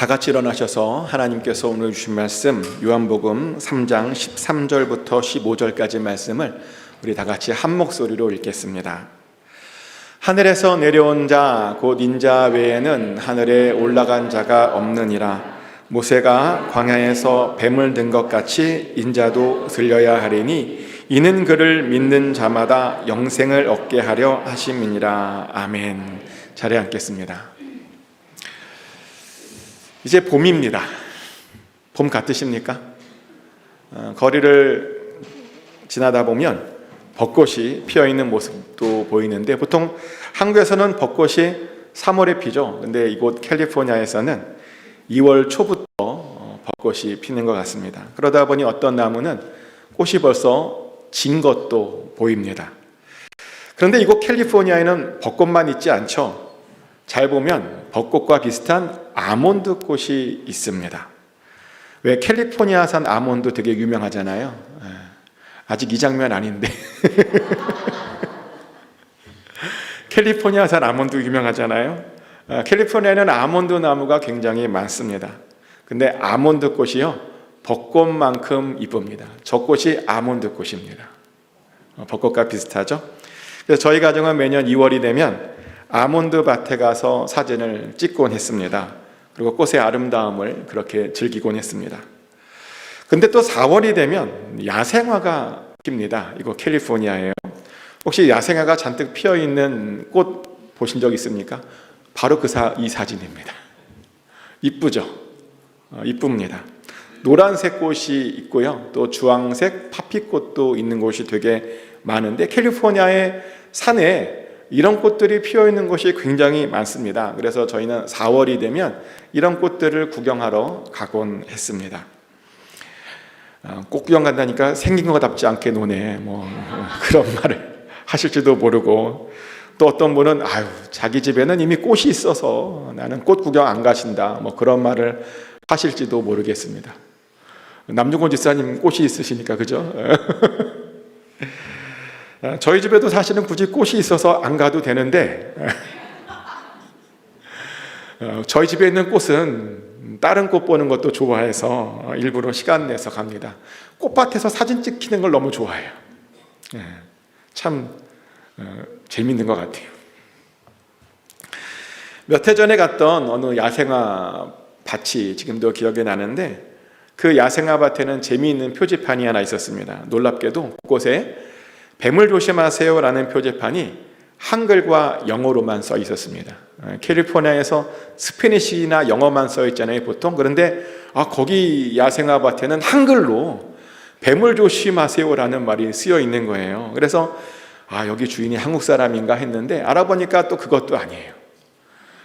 다 같이 일어나셔서 하나님께서 오늘 주신 말씀 요한복음 3장 13절부터 15절까지 말씀을 우리 다 같이 한 목소리로 읽겠습니다. 하늘에서 내려온 자 곧 인자 외에는 하늘에 올라간 자가 없느니라. 모세가 광야에서 뱀을 든 것 같이 인자도 들려야 하리니 이는 그를 믿는 자마다 영생을 얻게 하려 하심이니라. 아멘. 자리에 앉겠습니다. 이제 봄입니다. 봄 같으십니까? 거리를 지나다 보면 벚꽃이 피어있는 모습도 보이는데 보통 한국에서는 벚꽃이 3월에 피죠. 근데 이곳 캘리포니아에서는 2월 초부터 벚꽃이 피는 것 같습니다. 그러다 보니 어떤 나무는 꽃이 벌써 진 것도 보입니다. 그런데 이곳 캘리포니아에는 벚꽃만 있지 않죠. 잘 보면 벚꽃과 비슷한 아몬드 꽃이 있습니다. 왜 캘리포니아산 아몬드 되게 유명하잖아요. 아직 이 장면 아닌데 캘리포니아산 아몬드 유명하잖아요. 캘리포니아에는 아몬드 나무가 굉장히 많습니다. 근데 아몬드 꽃이요 벚꽃만큼 이쁩니다. 저 꽃이 아몬드 꽃입니다. 벚꽃과 비슷하죠. 그래서 저희 가정은 매년 2월이 되면 아몬드 밭에 가서 사진을 찍곤 했습니다. 그리고 꽃의 아름다움을 그렇게 즐기곤 했습니다. 근데 또 4월이 되면 야생화가 핍니다. 이거 캘리포니아예요. 혹시 야생화가 잔뜩 피어있는 꽃 보신 적 있습니까? 바로 이 사진입니다. 이쁘죠? 이쁩니다. 노란색 꽃이 있고요. 또 주황색 파피꽃도 있는 곳이 되게 많은데 캘리포니아의 산에 이런 꽃들이 피어있는 곳이 굉장히 많습니다. 그래서 저희는 4월이 되면 이런 꽃들을 구경하러 가곤 했습니다. 꽃 구경 간다니까 생긴 것답지 않게 노네 그런 말을 하실지도 모르고, 또 어떤 분은 자기 집에는 이미 꽃이 있어서 나는 꽃 구경 안 가신다 그런 말을 하실지도 모르겠습니다. 남중곤 집사님 꽃이 있으시니까 그죠? 저희 집에도 사실은 굳이 꽃이 있어서 안 가도 되는데 저희 집에 있는 꽃은 다른 꽃 보는 것도 좋아해서 일부러 시간 내서 갑니다. 꽃밭에서 사진 찍히는 걸 너무 좋아해요. 참 재밌는 것 같아요. 몇 해 전에 갔던 어느 야생화 밭이 지금도 기억이 나는데 그 야생화 밭에는 재미있는 표지판이 하나 있었습니다. 놀랍게도 곳곳에 뱀을 조심하세요 라는 표지판이 한글과 영어로만 써 있었습니다. 캘리포니아에서 스페니쉬나 영어만 써 있잖아요 보통. 그런데 거기 야생화 밭에는 한글로 뱀을 조심하세요 라는 말이 쓰여 있는 거예요. 그래서 여기 주인이 한국 사람인가 했는데 알아보니까 또 그것도 아니에요.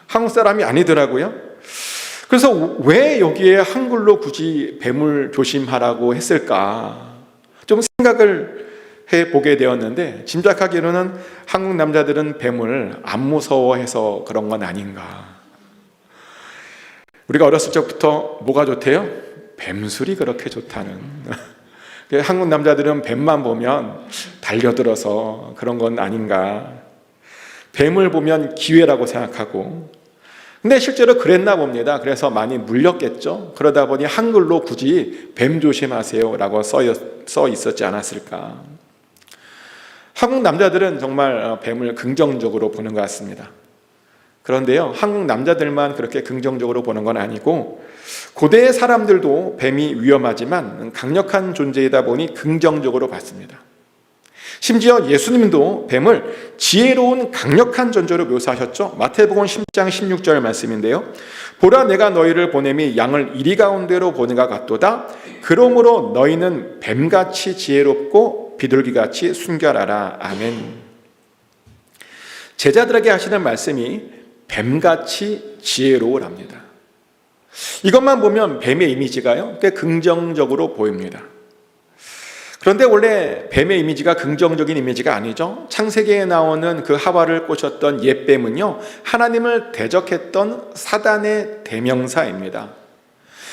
한국 사람이 아니더라고요. 그래서 왜 여기에 한글로 굳이 뱀을 조심하라고 했을까 좀 생각을 해보게 되었는데 짐작하기로는 한국 남자들은 뱀을 안 무서워해서 그런 건 아닌가. 우리가 어렸을 적부터 뭐가 좋대요? 뱀술이 그렇게 좋다는. 한국 남자들은 뱀만 보면 달려들어서 그런 건 아닌가. 뱀을 보면 기회라고 생각하고. 근데 실제로 그랬나 봅니다. 그래서 많이 물렸겠죠. 그러다 보니 한글로 굳이 뱀 조심하세요 라고 써 있었지 않았을까. 한국 남자들은 정말 뱀을 긍정적으로 보는 것 같습니다. 그런데요, 한국 남자들만 그렇게 긍정적으로 보는 건 아니고 고대의 사람들도 뱀이 위험하지만 강력한 존재이다 보니 긍정적으로 봤습니다. 심지어 예수님도 뱀을 지혜로운 강력한 존재로 묘사하셨죠. 마태복음 10장 16절 말씀인데요. 보라 내가 너희를 보냄이 양을 이리 가운데로 보내가 같도다. 그러므로 너희는 뱀같이 지혜롭고 비둘기같이 순결하라. 아멘. 제자들에게 하시는 말씀이 뱀같이 지혜로우랍니다. 이것만 보면 뱀의 이미지가요 꽤 긍정적으로 보입니다. 그런데 원래 뱀의 이미지가 긍정적인 이미지가 아니죠. 창세기에 나오는 그 하와를 꼬셨던 옛뱀은요 하나님을 대적했던 사단의 대명사입니다.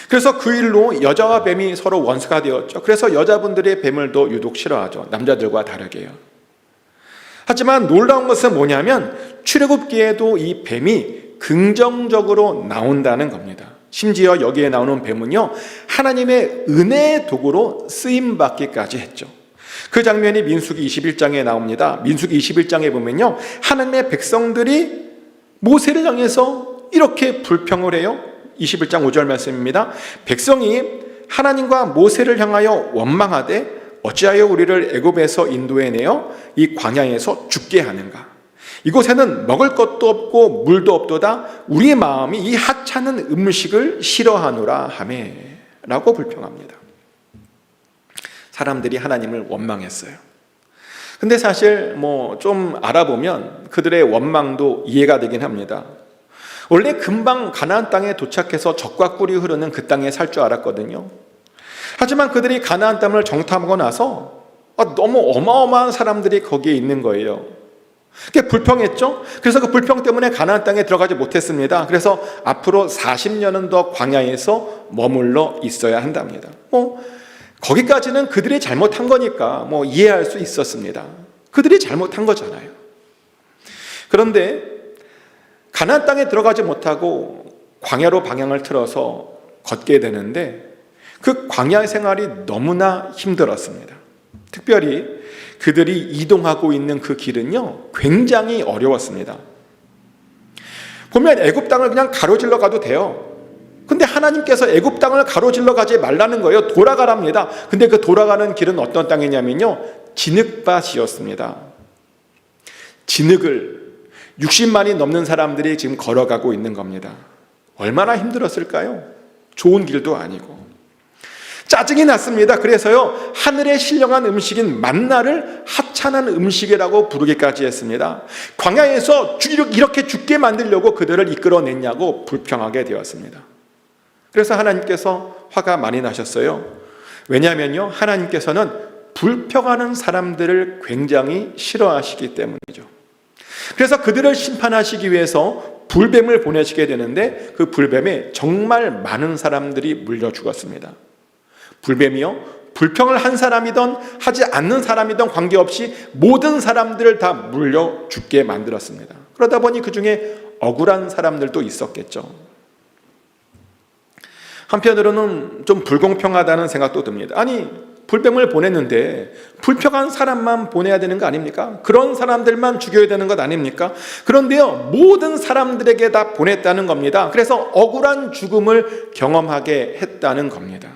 그래서 그 일로 여자와 뱀이 서로 원수가 되었죠. 그래서 여자분들이 뱀을 더 유독 싫어하죠. 남자들과 다르게요. 하지만 놀라운 것은 뭐냐면 출애굽기에도 이 뱀이 긍정적으로 나온다는 겁니다. 심지어 여기에 나오는 뱀은요, 하나님의 은혜의 도구로 쓰임받기까지 했죠. 그 장면이 민수기 21장에 나옵니다. 민수기 21장에 보면요, 하나님의 백성들이 모세를 향해서 이렇게 불평을 해요. 21장 5절 말씀입니다. 백성이 하나님과 모세를 향하여 원망하되 어찌하여 우리를 애굽에서 인도해내어 이 광야에서 죽게 하는가? 이곳에는 먹을 것도 없고 물도 없도다. 우리 마음이 이 하찮은 음식을 싫어하노라 하매 라고 불평합니다. 사람들이 하나님을 원망했어요. 근데 사실 좀 알아보면 그들의 원망도 이해가 되긴 합니다. 원래 금방 가나안 땅에 도착해서 젖과 꿀이 흐르는 그 땅에 살 줄 알았거든요. 하지만 그들이 가나안 땅을 정탐하고 나서 너무 어마어마한 사람들이 거기에 있는 거예요. 그게 불평했죠. 그래서 그 불평 때문에 가나안 땅에 들어가지 못했습니다. 그래서 앞으로 40년은 더 광야에서 머물러 있어야 한답니다. 거기까지는 그들이 잘못한 거니까 이해할 수 있었습니다. 그들이 잘못한 거잖아요. 그런데 가나안 땅에 들어가지 못하고 광야로 방향을 틀어서 걷게 되는데 그 광야 생활이 너무나 힘들었습니다. 특별히 그들이 이동하고 있는 그 길은요, 굉장히 어려웠습니다. 보면 애굽 땅을 그냥 가로질러 가도 돼요. 근데 하나님께서 애굽 땅을 가로질러 가지 말라는 거예요. 돌아가랍니다. 근데 그 돌아가는 길은 어떤 땅이냐면요, 진흙밭이었습니다. 진흙을 60만이 넘는 사람들이 지금 걸어가고 있는 겁니다. 얼마나 힘들었을까요? 좋은 길도 아니고. 짜증이 났습니다. 그래서요, 하늘에 신령한 음식인 만나를 하찮은 음식이라고 부르기까지 했습니다. 광야에서 이렇게 죽게 만들려고 그들을 이끌어냈냐고 불평하게 되었습니다. 그래서 하나님께서 화가 많이 나셨어요. 왜냐하면요, 하나님께서는 불평하는 사람들을 굉장히 싫어하시기 때문이죠. 그래서 그들을 심판하시기 위해서 불뱀을 보내시게 되는데 그 불뱀에 정말 많은 사람들이 물려 죽었습니다. 불뱀이요, 불평을 한 사람이든 하지 않는 사람이든 관계없이 모든 사람들을 다 물려 죽게 만들었습니다. 그러다 보니 그 중에 억울한 사람들도 있었겠죠. 한편으로는 좀 불공평하다는 생각도 듭니다. 아니, 불뱀을 보냈는데 불평한 사람만 보내야 되는 거 아닙니까? 그런 사람들만 죽여야 되는 것 아닙니까? 그런데요, 모든 사람들에게 다 보냈다는 겁니다. 그래서 억울한 죽음을 경험하게 했다는 겁니다.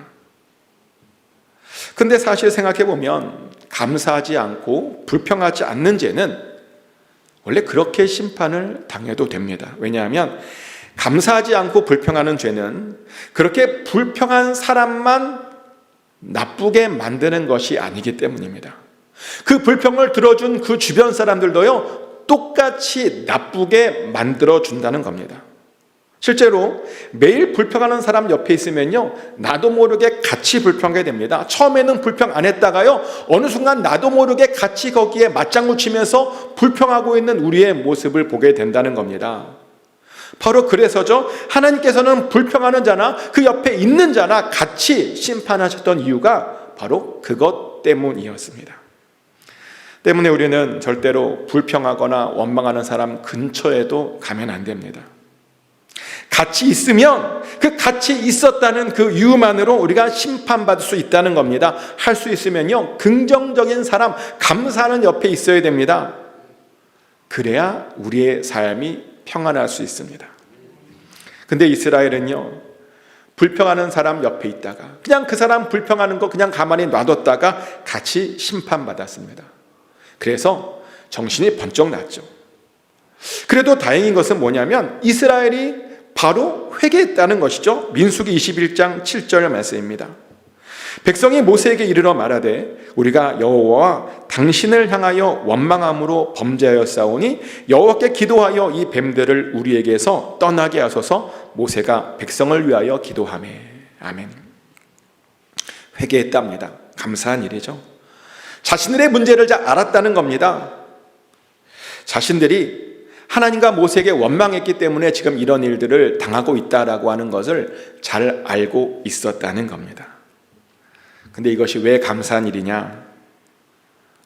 근데 사실 생각해보면 감사하지 않고 불평하지 않는 죄는 원래 그렇게 심판을 당해도 됩니다. 왜냐하면 감사하지 않고 불평하는 죄는 그렇게 불평한 사람만 나쁘게 만드는 것이 아니기 때문입니다. 그 불평을 들어준 그 주변 사람들도요, 똑같이 나쁘게 만들어준다는 겁니다. 실제로 매일 불평하는 사람 옆에 있으면요, 나도 모르게 같이 불평하게 됩니다. 처음에는 불평 안 했다가요, 어느 순간 나도 모르게 같이 거기에 맞장구 치면서 불평하고 있는 우리의 모습을 보게 된다는 겁니다. 바로 그래서죠, 하나님께서는 불평하는 자나 그 옆에 있는 자나 같이 심판하셨던 이유가 바로 그것 때문이었습니다. 때문에 우리는 절대로 불평하거나 원망하는 사람 근처에도 가면 안 됩니다. 같이 있으면 그 같이 있었다는 그 이유만으로 우리가 심판받을 수 있다는 겁니다. 할 수 있으면요, 긍정적인 사람, 감사하는 옆에 있어야 됩니다. 그래야 우리의 삶이 평안할 수 있습니다. 근데 이스라엘은요, 불평하는 사람 옆에 있다가 그냥 그 사람 불평하는 거 그냥 가만히 놔뒀다가 같이 심판받았습니다. 그래서 정신이 번쩍 났죠. 그래도 다행인 것은 뭐냐면 이스라엘이 바로 회개했다는 것이죠. 민수기 21장 7절 말씀입니다. 백성이 모세에게 이르러 말하되 우리가 여호와와 당신을 향하여 원망함으로 범죄하였사오니 여호와께 기도하여 이 뱀들을 우리에게서 떠나게 하소서. 모세가 백성을 위하여 기도하매. 아멘. 회개했답니다. 감사한 일이죠. 자신들의 문제를 잘 알았다는 겁니다. 자신들이 하나님과 모세에게 원망했기 때문에 지금 이런 일들을 당하고 있다라고 하는 것을 잘 알고 있었다는 겁니다. 근데 이것이 왜 감사한 일이냐?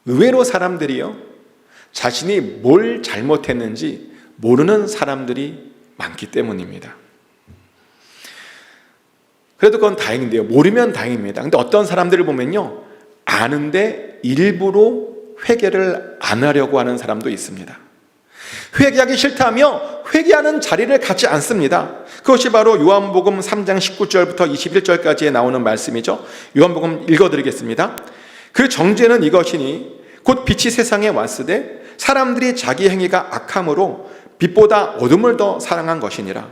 의외로 사람들이요, 자신이 뭘 잘못했는지 모르는 사람들이 많기 때문입니다. 그래도 그건 다행인데요. 모르면 다행입니다. 근데 어떤 사람들을 보면요, 아는데 일부러 회개를 안 하려고 하는 사람도 있습니다. 회개하기 싫다며 회개하는 자리를 갖지 않습니다. 그것이 바로 요한복음 3장 19절부터 21절까지에 나오는 말씀이죠. 요한복음 읽어드리겠습니다. 그 정죄는 이것이니 곧 빛이 세상에 왔으되 사람들이 자기 행위가 악함으로 빛보다 어둠을 더 사랑한 것이니라.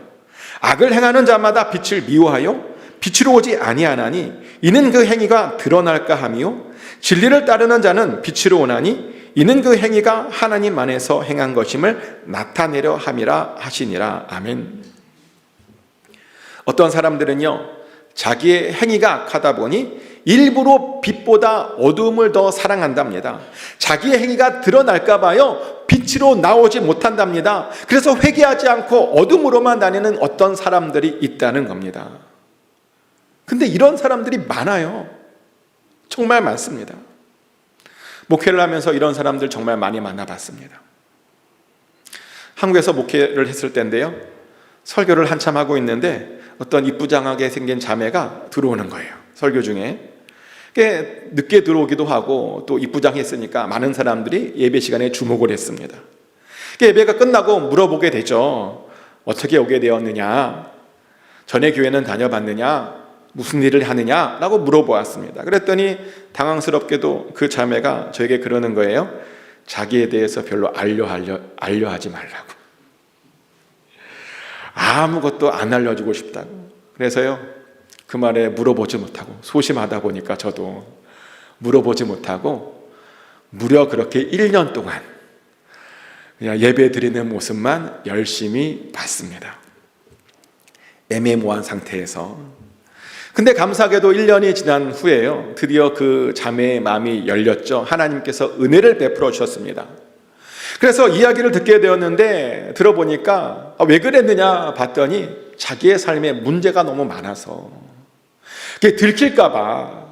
악을 행하는 자마다 빛을 미워하여 빛으로 오지 아니하나니 이는 그 행위가 드러날까 하미요 진리를 따르는 자는 빛으로 오나니 이는 그 행위가 하나님 안에서 행한 것임을 나타내려 함이라 하시니라. 아멘. 어떤 사람들은요, 자기의 행위가 악하다 보니 일부러 빛보다 어두움을 더 사랑한답니다. 자기의 행위가 드러날까 봐요, 빛으로 나오지 못한답니다. 그래서 회개하지 않고 어둠으로만 다니는 어떤 사람들이 있다는 겁니다. 근데 이런 사람들이 많아요. 정말 많습니다. 목회를 하면서 이런 사람들 정말 많이 만나봤습니다. 한국에서 목회를 했을 때인데요, 설교를 한참 하고 있는데 어떤 이쁘장하게 생긴 자매가 들어오는 거예요. 설교 중에. 꽤 늦게 들어오기도 하고 또 이쁘장했으니까 많은 사람들이 예배 시간에 주목을 했습니다. 예배가 끝나고 물어보게 되죠. 어떻게 오게 되었느냐? 전에 교회는 다녀봤느냐? 무슨 일을 하느냐? 라고 물어보았습니다. 그랬더니 당황스럽게도 그 자매가 저에게 그러는 거예요. 자기에 대해서 별로 알려하지 말라고. 아무것도 안 알려주고 싶다고. 그래서요, 그 말에 물어보지 못하고, 소심하다 보니까 저도 물어보지 못하고 무려 그렇게 1년 동안 그냥 예배 드리는 모습만 열심히 봤습니다. 애매모호한 상태에서. 근데 감사하게도 1년이 지난 후에요, 드디어 그 자매의 마음이 열렸죠. 하나님께서 은혜를 베풀어 주셨습니다. 그래서 이야기를 듣게 되었는데 들어보니까 왜 그랬느냐 봤더니 자기의 삶에 문제가 너무 많아서 그게 들킬까 봐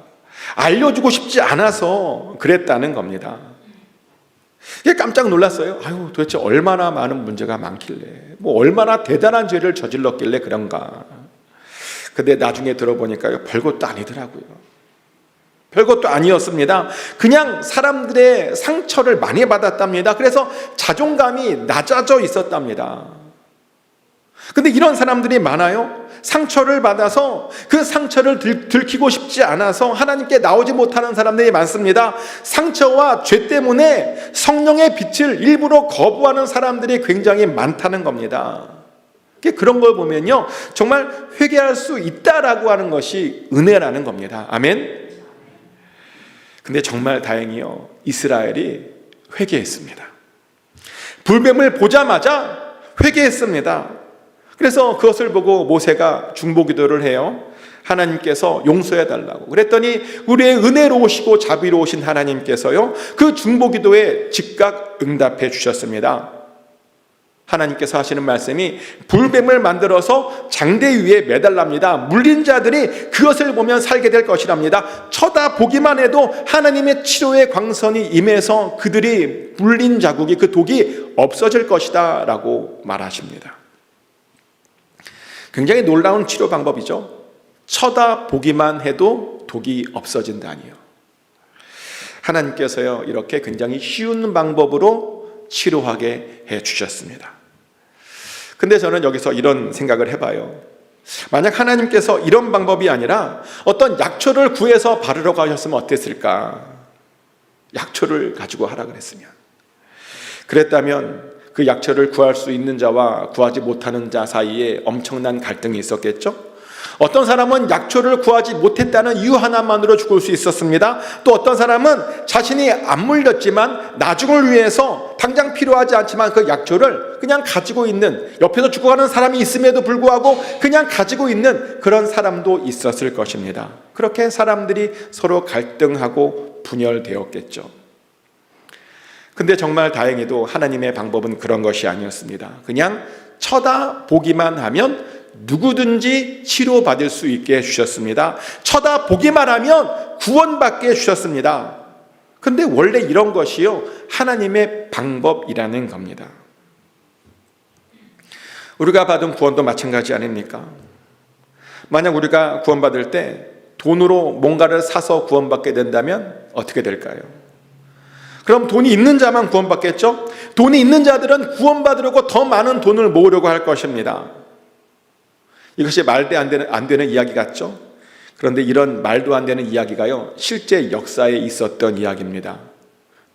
알려주고 싶지 않아서 그랬다는 겁니다. 이게 깜짝 놀랐어요. 아유, 도대체 얼마나 많은 문제가 많길래, 뭐 얼마나 대단한 죄를 저질렀길래 그런가. 근데 나중에 들어보니까요, 별것도 아니더라고요. 별것도 아니었습니다. 그냥 사람들의 상처를 많이 받았답니다. 그래서 자존감이 낮아져 있었답니다. 근데 이런 사람들이 많아요. 상처를 받아서 그 상처를 들키고 싶지 않아서 하나님께 나오지 못하는 사람들이 많습니다. 상처와 죄 때문에 성령의 빛을 일부러 거부하는 사람들이 굉장히 많다는 겁니다. 그런 걸 보면요, 정말 회개할 수 있다라고 하는 것이 은혜라는 겁니다. 아멘. 근데 정말 다행히요, 이스라엘이 회개했습니다. 불뱀을 보자마자 회개했습니다. 그래서 그것을 보고 모세가 중보기도를 해요. 하나님께서 용서해 달라고. 그랬더니 우리의 은혜로우시고 자비로우신 하나님께서요, 그 중보기도에 즉각 응답해 주셨습니다. 하나님께서 하시는 말씀이 불뱀을 만들어서 장대 위에 매달랍니다. 물린 자들이 그것을 보면 살게 될 것이랍니다. 쳐다보기만 해도 하나님의 치료의 광선이 임해서 그들이 물린 자국이, 그 독이 없어질 것이다 라고 말하십니다. 굉장히 놀라운 치료 방법이죠. 쳐다보기만 해도 독이 없어진다니요. 하나님께서요, 이렇게 굉장히 쉬운 방법으로 치료하게 해주셨습니다. 근데 저는 여기서 이런 생각을 해봐요. 만약 하나님께서 이런 방법이 아니라 어떤 약초를 구해서 바르라고 하셨으면 어땠을까? 약초를 가지고 하라 그랬으면. 그랬다면 그 약초를 구할 수 있는 자와 구하지 못하는 자 사이에 엄청난 갈등이 있었겠죠? 어떤 사람은 약초를 구하지 못했다는 이유 하나만으로 죽을 수 있었습니다. 또 어떤 사람은 자신이 안 물렸지만 나중을 위해서 당장 필요하지 않지만 그 약초를 그냥 가지고 있는, 옆에서 죽어가는 사람이 있음에도 불구하고 그냥 가지고 있는 그런 사람도 있었을 것입니다. 그렇게 사람들이 서로 갈등하고 분열되었겠죠. 근데 정말 다행히도 하나님의 방법은 그런 것이 아니었습니다. 그냥 쳐다보기만 하면 누구든지 치료받을 수 있게 해주셨습니다. 쳐다보기만 하면 구원받게 해주셨습니다. 근데 원래 이런 것이요, 하나님의 방법이라는 겁니다. 우리가 받은 구원도 마찬가지 아닙니까? 만약 우리가 구원받을 때 돈으로 뭔가를 사서 구원받게 된다면 어떻게 될까요? 그럼 돈이 있는 자만 구원받겠죠? 돈이 있는 자들은 구원받으려고 더 많은 돈을 모으려고 할 것입니다. 이것이 말도 안 되는 이야기 같죠? 그런데 이런 말도 안 되는 이야기가요, 실제 역사에 있었던 이야기입니다.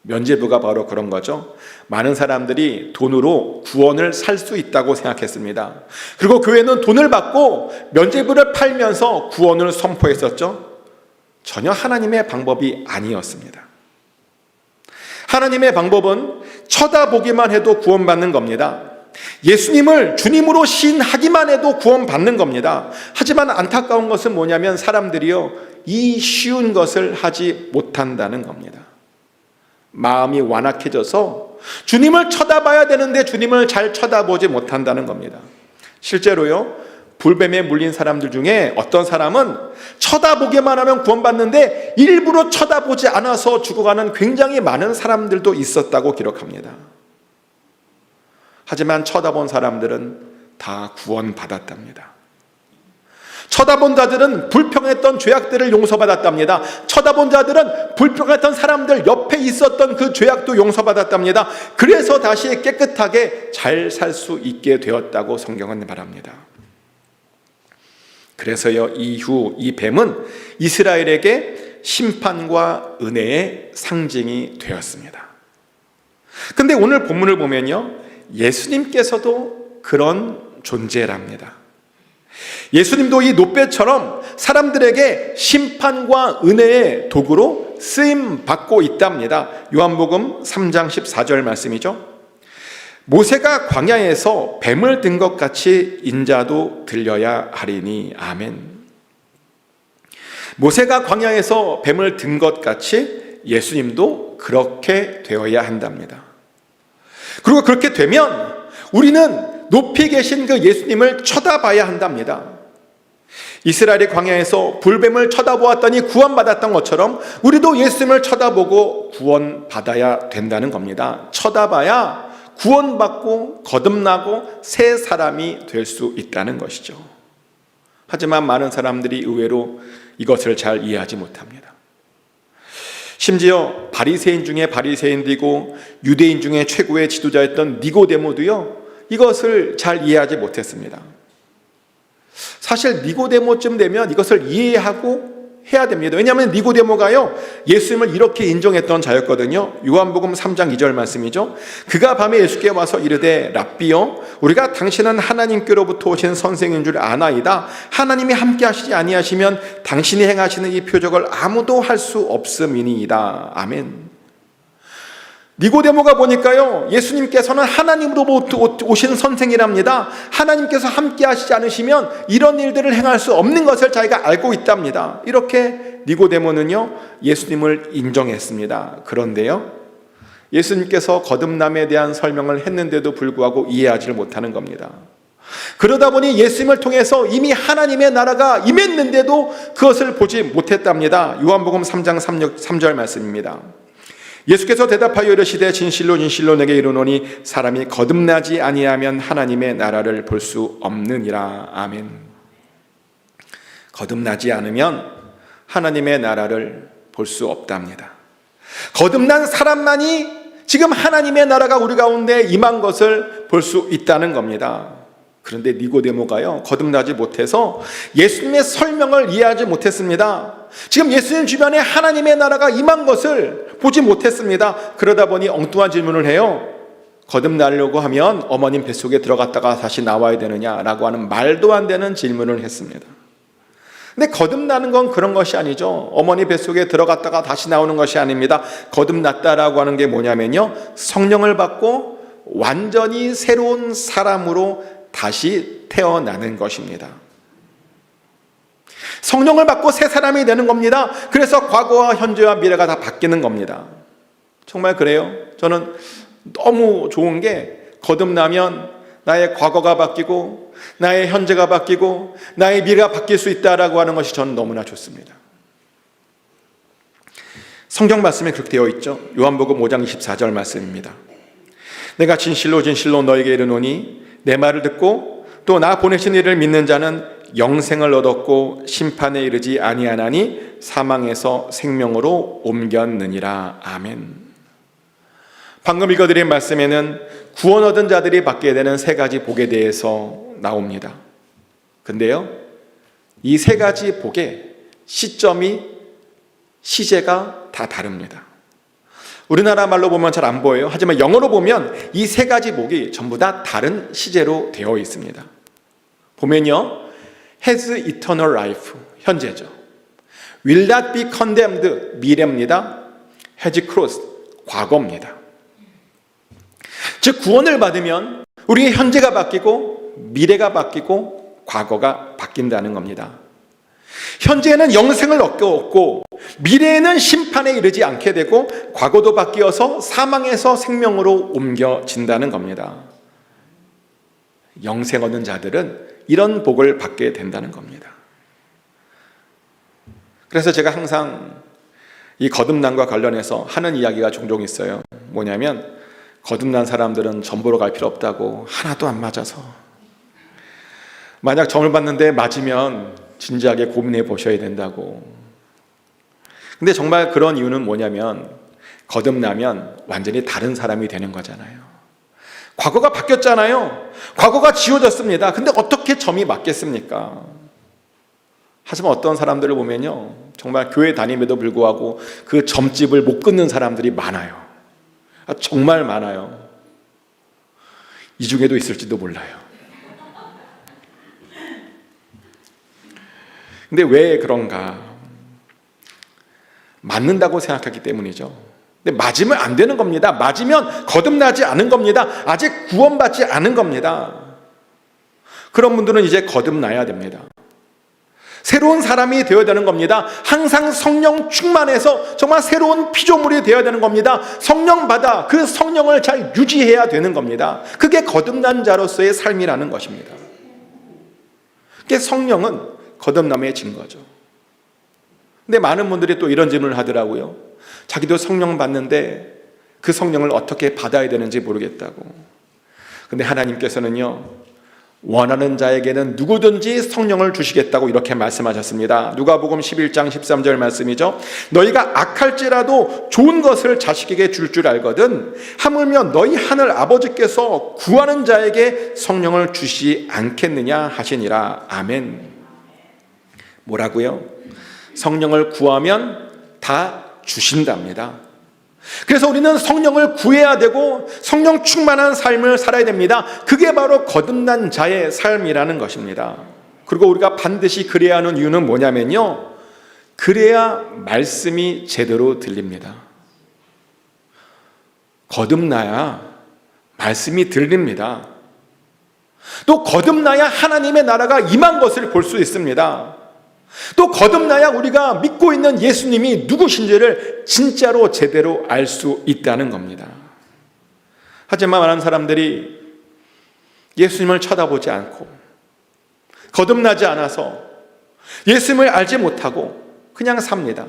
면죄부가 바로 그런 거죠. 많은 사람들이 돈으로 구원을 살 수 있다고 생각했습니다. 그리고 교회는 돈을 받고 면죄부를 팔면서 구원을 선포했었죠. 전혀 하나님의 방법이 아니었습니다. 하나님의 방법은 쳐다보기만 해도 구원받는 겁니다. 예수님을 주님으로 시인하기만 해도 구원받는 겁니다. 하지만 안타까운 것은 뭐냐면 사람들이요, 이 쉬운 것을 하지 못한다는 겁니다. 마음이 완악해져서 주님을 쳐다봐야 되는데 주님을 잘 쳐다보지 못한다는 겁니다. 실제로요, 불뱀에 물린 사람들 중에 어떤 사람은 쳐다보기만 하면 구원받는데 일부러 쳐다보지 않아서 죽어가는 굉장히 많은 사람들도 있었다고 기록합니다. 하지만 쳐다본 사람들은 다 구원받았답니다. 쳐다본 자들은 불평했던 죄악들을 용서받았답니다. 쳐다본 자들은 불평했던 사람들 옆에 있었던 그 죄악도 용서받았답니다. 그래서 다시 깨끗하게 잘 살 수 있게 되었다고 성경은 말합니다. 그래서요, 이후 이 뱀은 이스라엘에게 심판과 은혜의 상징이 되었습니다. 근데 오늘 본문을 보면요, 예수님께서도 그런 존재랍니다. 예수님도 이 놋배처럼 사람들에게 심판과 은혜의 도구로 쓰임 받고 있답니다. 요한복음 3장 14절 말씀이죠. 모세가 광야에서 뱀을 든 것 같이 인자도 들려야 하리니. 아멘. 모세가 광야에서 뱀을 든 것 같이 예수님도 그렇게 되어야 한답니다. 그리고 그렇게 되면 우리는 높이 계신 그 예수님을 쳐다봐야 한답니다. 이스라엘이 광야에서 불뱀을 쳐다보았더니 구원받았던 것처럼 우리도 예수님을 쳐다보고 구원받아야 된다는 겁니다. 쳐다봐야 구원받고 거듭나고 새 사람이 될 수 있다는 것이죠. 하지만 많은 사람들이 의외로 이것을 잘 이해하지 못합니다. 심지어 바리새인 중에 바리새인이고 유대인 중에 최고의 지도자였던 니고데모도요, 이것을 잘 이해하지 못했습니다. 사실 니고데모쯤 되면 이것을 이해하고 해야 됩니다. 왜냐하면 니고데모가요, 예수님을 이렇게 인정했던 자였거든요. 요한복음 3장 2절 말씀이죠. 그가 밤에 예수께 와서 이르되 랍비여, 우리가 당신은 하나님께로부터 오신 선생인 줄 아나이다. 하나님이 함께 하시지 아니하시면 당신이 행하시는 이 표적을 아무도 할 수 없음이니이다. 아멘. 니고데모가 보니까요, 예수님께서는 하나님으로부터 오신 선생이랍니다. 하나님께서 함께 하시지 않으시면 이런 일들을 행할 수 없는 것을 자기가 알고 있답니다. 이렇게 니고데모는요, 예수님을 인정했습니다. 그런데요, 예수님께서 거듭남에 대한 설명을 했는데도 불구하고 이해하지를 못하는 겁니다. 그러다 보니 예수님을 통해서 이미 하나님의 나라가 임했는데도 그것을 보지 못했답니다. 요한복음 3장 3절 말씀입니다. 예수께서 대답하여 이르시되 진실로 진실로 내게 이르노니 사람이 거듭나지 아니하면 하나님의 나라를 볼 수 없느니라. 아멘. 거듭나지 않으면 하나님의 나라를 볼 수 없답니다. 거듭난 사람만이 지금 하나님의 나라가 우리 가운데 임한 것을 볼 수 있다는 겁니다. 그런데 니고데모가요, 거듭나지 못해서 예수님의 설명을 이해하지 못했습니다. 지금 예수님 주변에 하나님의 나라가 임한 것을 보지 못했습니다. 그러다 보니 엉뚱한 질문을 해요. 거듭나려고 하면 어머님 뱃속에 들어갔다가 다시 나와야 되느냐라고 하는 말도 안 되는 질문을 했습니다. 근데 거듭나는 건 그런 것이 아니죠. 어머니 뱃속에 들어갔다가 다시 나오는 것이 아닙니다. 거듭났다라고 하는 게 뭐냐면요, 성령을 받고 완전히 새로운 사람으로 다시 태어나는 것입니다. 성령을 받고 새 사람이 되는 겁니다. 그래서 과거와 현재와 미래가 다 바뀌는 겁니다. 정말 그래요. 저는 너무 좋은 게 거듭나면 나의 과거가 바뀌고 나의 현재가 바뀌고 나의 미래가 바뀔 수 있다라고 하는 것이 저는 너무나 좋습니다. 성경 말씀에 그렇게 되어 있죠. 요한복음 5장 24절 말씀입니다. 내가 진실로 진실로 너에게 이르노니 내 말을 듣고 또 나 보내신 이를 믿는 자는 영생을 얻었고 심판에 이르지 아니하나니 사망에서 생명으로 옮겼느니라. 아멘. 방금 읽어드린 말씀에는 구원 얻은 자들이 받게 되는 세 가지 복에 대해서 나옵니다. 근데요, 이 세 가지 복의 시제가 다 다릅니다. 우리나라 말로 보면 잘 안 보여요. 하지만 영어로 보면 이 세 가지 복이 전부 다 다른 시제로 되어 있습니다. 보면요, has eternal life, 현재죠. will not be condemned, 미래입니다. has crossed, 과거입니다. 즉 구원을 받으면 우리의 현재가 바뀌고 미래가 바뀌고 과거가 바뀐다는 겁니다. 현재에는 영생을 얻고 미래에는 심판에 이르지 않게 되고 과거도 바뀌어서 사망에서 생명으로 옮겨진다는 겁니다. 영생 얻는 자들은 이런 복을 받게 된다는 겁니다. 그래서 제가 항상 이 거듭남과 관련해서 하는 이야기가 종종 있어요. 뭐냐면 거듭난 사람들은 점 보러 갈 필요 없다고, 하나도 안 맞아서. 만약 점을 봤는데 맞으면 진지하게 고민해 보셔야 된다고. 근데 정말 그런 이유는 뭐냐면 거듭나면 완전히 다른 사람이 되는 거잖아요. 과거가 바뀌었잖아요. 과거가 지워졌습니다. 근데 어떻게 점이 맞겠습니까? 하지만 어떤 사람들을 보면요, 정말 교회 다님에도 불구하고 그 점집을 못 끊는 사람들이 많아요. 정말 많아요. 이 중에도 있을지도 몰라요. 근데 왜 그런가? 맞는다고 생각하기 때문이죠. 근데 맞으면 안 되는 겁니다. 맞으면 거듭나지 않은 겁니다. 아직 구원받지 않은 겁니다. 그런 분들은 이제 거듭나야 됩니다. 새로운 사람이 되어야 되는 겁니다. 항상 성령 충만해서 정말 새로운 피조물이 되어야 되는 겁니다. 성령 받아 그 성령을 잘 유지해야 되는 겁니다. 그게 거듭난 자로서의 삶이라는 것입니다. 그게 성령은 거듭남의 증거죠. 근데 많은 분들이 또 이런 질문을 하더라고요. 자기도 성령 받는데 그 성령을 어떻게 받아야 되는지 모르겠다고. 근데 하나님께서는요, 원하는 자에게는 누구든지 성령을 주시겠다고 이렇게 말씀하셨습니다. 누가복음 11장 13절 말씀이죠. 너희가 악할지라도 좋은 것을 자식에게 줄 줄 알거든 하물며 너희 하늘 아버지께서 구하는 자에게 성령을 주시지 않겠느냐 하시니라. 아멘. 뭐라고요? 성령을 구하면 다 주신답니다. 그래서 우리는 성령을 구해야 되고 성령 충만한 삶을 살아야 됩니다. 그게 바로 거듭난 자의 삶이라는 것입니다. 그리고 우리가 반드시 그래야 하는 이유는 뭐냐면요, 그래야 말씀이 제대로 들립니다. 거듭나야 말씀이 들립니다. 또 거듭나야 하나님의 나라가 임한 것을 볼 수 있습니다. 또 거듭나야 우리가 믿고 있는 예수님이 누구신지를 진짜로 제대로 알 수 있다는 겁니다. 하지만 많은 사람들이 예수님을 쳐다보지 않고 거듭나지 않아서 예수님을 알지 못하고 그냥 삽니다.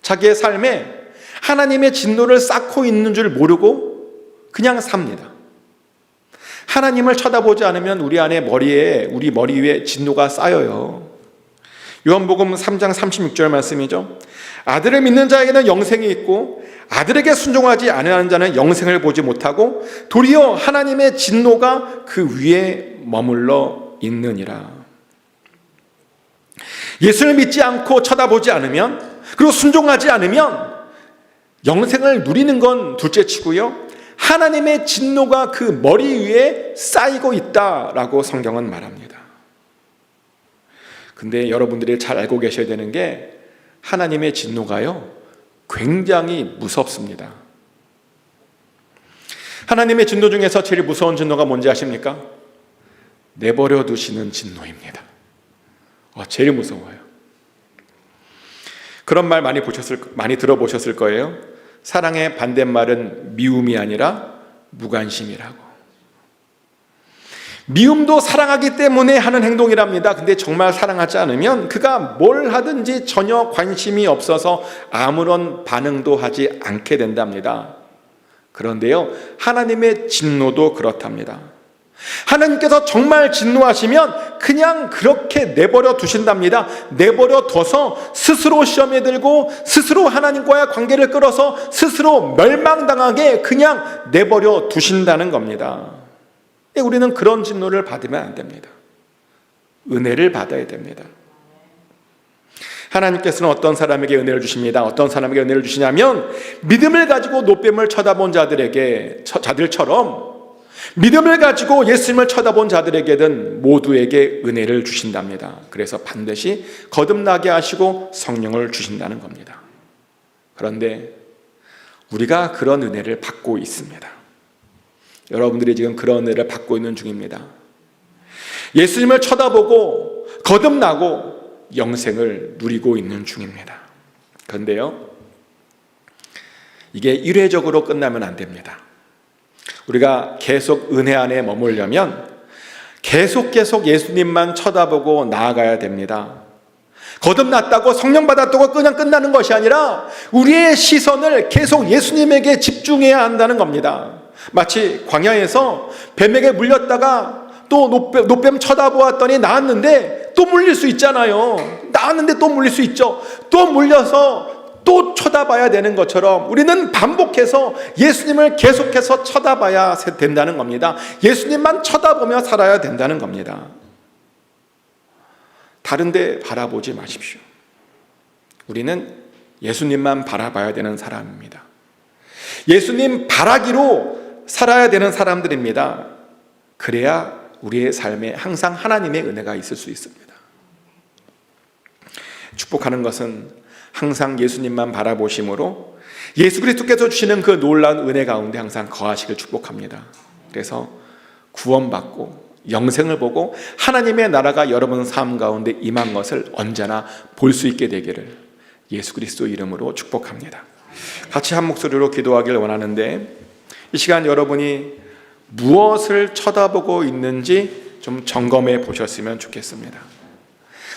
자기의 삶에 하나님의 진노를 쌓고 있는 줄 모르고 그냥 삽니다. 하나님을 쳐다보지 않으면 우리 머리 위에 진노가 쌓여요. 요한복음 3장 36절 말씀이죠. 아들을 믿는 자에게는 영생이 있고 아들에게 순종하지 않는 자는 영생을 보지 못하고 도리어 하나님의 진노가 그 위에 머물러 있느니라. 예수를 믿지 않고 쳐다보지 않으면, 그리고 순종하지 않으면 영생을 누리는 건 둘째치고요, 하나님의 진노가 그 머리 위에 쌓이고 있다라고 성경은 말합니다. 근데 여러분들이 잘 알고 계셔야 되는 게 하나님의 진노가요, 굉장히 무섭습니다. 하나님의 진노 중에서 제일 무서운 진노가 뭔지 아십니까? 내버려 두시는 진노입니다. 제일 무서워요. 그런 말 많이 들어보셨을 거예요. 사랑의 반대말은 미움이 아니라 무관심이라고. 미움도 사랑하기 때문에 하는 행동이랍니다. 근데 정말 사랑하지 않으면 그가 뭘 하든지 전혀 관심이 없어서 아무런 반응도 하지 않게 된답니다. 그런데요, 하나님의 진노도 그렇답니다. 하나님께서 정말 진노하시면 그냥 그렇게 내버려 두신답니다. 내버려 둬서 스스로 시험에 들고 스스로 하나님과의 관계를 끌어서 스스로 멸망당하게 그냥 내버려 두신다는 겁니다. 우리는 그런 진노를 받으면 안 됩니다. 은혜를 받아야 됩니다. 하나님께서는 어떤 사람에게 은혜를 주십니다. 어떤 사람에게 은혜를 주시냐면 믿음을 가지고 노뱀을 쳐다본 자들처럼 믿음을 가지고 예수님을 쳐다본 자들에게는 모두에게 은혜를 주신답니다. 그래서 반드시 거듭나게 하시고 성령을 주신다는 겁니다. 그런데 우리가 그런 은혜를 받고 있습니다. 여러분들이 지금 그런 은혜를 받고 있는 중입니다. 예수님을 쳐다보고 거듭나고 영생을 누리고 있는 중입니다. 그런데요, 이게 일회적으로 끝나면 안 됩니다. 우리가 계속 은혜 안에 머물려면 계속 예수님만 쳐다보고 나아가야 됩니다. 거듭났다고 성령 받았다고 그냥 끝나는 것이 아니라 우리의 시선을 계속 예수님에게 집중해야 한다는 겁니다. 마치 광야에서 뱀에게 물렸다가 또 노뱀 쳐다보았더니 나았는데 또 물릴 수 있잖아요. 나았는데 또 물릴 수 있죠. 또 물려서 또 쳐다봐야 되는 것처럼 우리는 반복해서 예수님을 계속해서 쳐다봐야 된다는 겁니다. 예수님만 쳐다보며 살아야 된다는 겁니다. 다른 데 바라보지 마십시오. 우리는 예수님만 바라봐야 되는 사람입니다. 예수님 바라기로 살아야 되는 사람들입니다. 그래야 우리의 삶에 항상 하나님의 은혜가 있을 수 있습니다. 축복하는 것은 항상 예수님만 바라보심으로 예수 그리스도께서 주시는 그 놀라운 은혜 가운데 항상 거하시길 축복합니다. 그래서 구원받고 영생을 보고 하나님의 나라가 여러분 삶 가운데 임한 것을 언제나 볼 수 있게 되기를 예수 그리스도 이름으로 축복합니다. 같이 한 목소리로 기도하길 원하는데, 이 시간 여러분이 무엇을 쳐다보고 있는지 좀 점검해 보셨으면 좋겠습니다.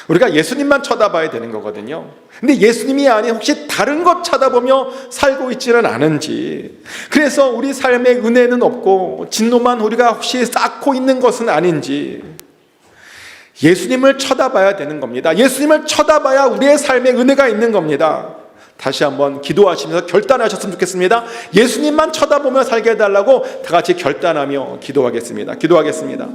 우리가 예수님만 쳐다봐야 되는 거거든요. 근데 예수님이 아닌 혹시 다른 것 쳐다보며 살고 있지는 않은지, 그래서 우리 삶에 은혜는 없고 진노만 우리가 혹시 쌓고 있는 것은 아닌지 예수님을 쳐다봐야 되는 겁니다. 예수님을 쳐다봐야 우리의 삶에 은혜가 있는 겁니다. 다시 한번 기도하시면서 결단하셨으면 좋겠습니다. 예수님만 쳐다보며 살게 해달라고 다 같이 결단하며 기도하겠습니다.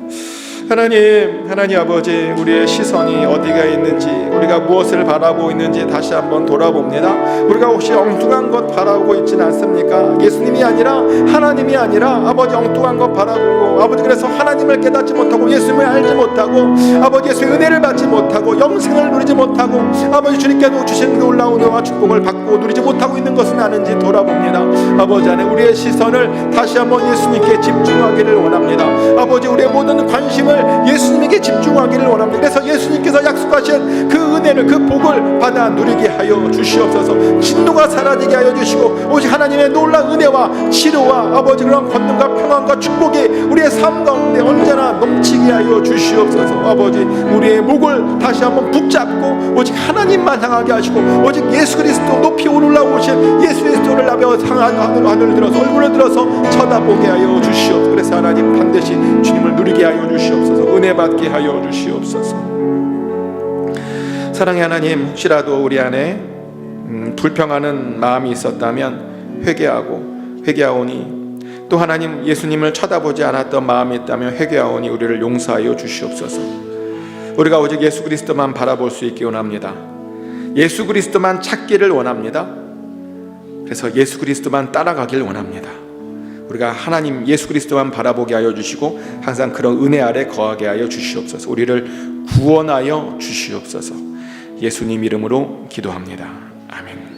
하나님 아버지, 우리의 시선이 어디가 있는지, 우리가 무엇을 바라보고 있는지 다시 한번 돌아봅니다. 우리가 혹시 엉뚱한 것 바라보고 있지는 않습니까? 예수님이 아니라 하나님이 아니라 아버지 엉뚱한 것 바라보고, 아버지 그래서 하나님을 깨닫지 못하고 예수님을 알지 못하고 아버지 예수의 은혜를 받지 못하고 영생을 누리지 못하고 아버지 주님께서 주신 놀라운 은혜와 축복을 받고 누리지 못하고 있는 것은 아는지 돌아봅니다. 아버지 안에 우리의 시선을 다시 한번 예수님께 집중하기를 원합니다. 아버지 우리의 모든 관심을 예수님에게 집중하기를 원합니다. 그래서 예수님께서 약속하신 그 은혜를, 그 복을 받아 누리게 하여 주시옵소서. 진노가 사라지게 하여 주시고 오직 하나님의 놀라운 은혜와 치료와 아버지 그런 권능과 평안과 축복이 우리의 삶 가운데 언제나 넘치게 하여 주시옵소서. 아버지 우리의 목을 다시 한번 붙잡고 오직 하나님만 향하게 하시고 오직 예수 그리스도 높이 올라오신 예수 그리스도를 앞에 하늘을 들어서 얼굴을 들어서 쳐다보게 하여 주시옵소서. 그래서 하나님 반드시 주님을 누리게 하여 주시옵소서. 은혜 받게 하여 주시옵소서. 사랑의 하나님, 혹시라도 우리 안에 불평하는 마음이 있었다면 회개하오니, 또 하나님 예수님을 쳐다보지 않았던 마음이 있다면 회개하오니 우리를 용서하여 주시옵소서. 우리가 오직 예수 그리스도만 바라볼 수 있기 원합니다. 예수 그리스도만 찾기를 원합니다. 그래서 예수 그리스도만 따라가길 원합니다. 우리가 하나님 예수 그리스도만 바라보게 하여 주시고 항상 그런 은혜 아래 거하게 하여 주시옵소서. 우리를 구원하여 주시옵소서. 예수님 이름으로 기도합니다. 아멘.